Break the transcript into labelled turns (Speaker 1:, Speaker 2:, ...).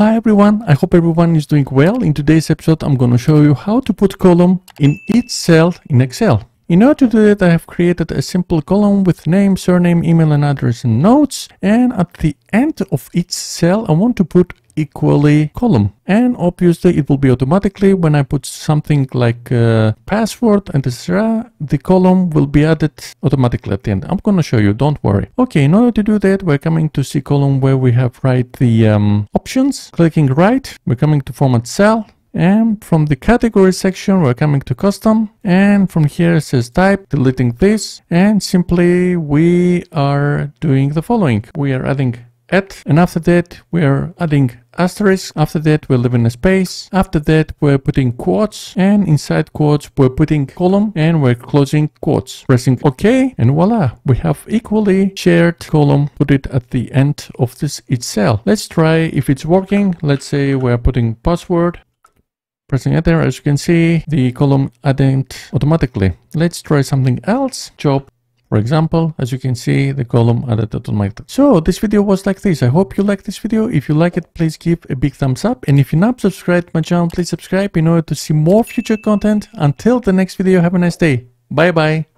Speaker 1: Hi everyone, I hope everyone is doing well. In today's episode, I'm going to show you how to put column in each cell in Excel. In order to do that, I have created a simple column with name, surname, email and address and notes. And at the end of each cell, I want to put equally column. And obviously it will be automatically when I put something like password and etc. The column will be added automatically at the end. I'm going to show you, don't worry. Okay, in order to do that, we're coming to C column where we have write the options. Clicking right, we're coming to format cell. And from the category section, we're coming to custom. And from here it says type, deleting this. And simply we are doing the following. We are adding at, and after that we're adding asterisk. After that we're leaving a space. After that we're putting quotes, and inside quotes we're putting column, and we're closing quotes. Pressing OK, and voila, we have equally shared column. Put it at the end of this each cell. Let's try if it's working. Let's say we're putting password. Pressing enter, as you can see, the column added automatically. Let's try something else. Job, for example, as you can see, the column added automatically. So this video was like this. I hope you like this video. If you like it, please give a big thumbs up. And if you're not subscribed to my channel, please subscribe in order to see more future content. Until the next video, have a nice day. Bye bye.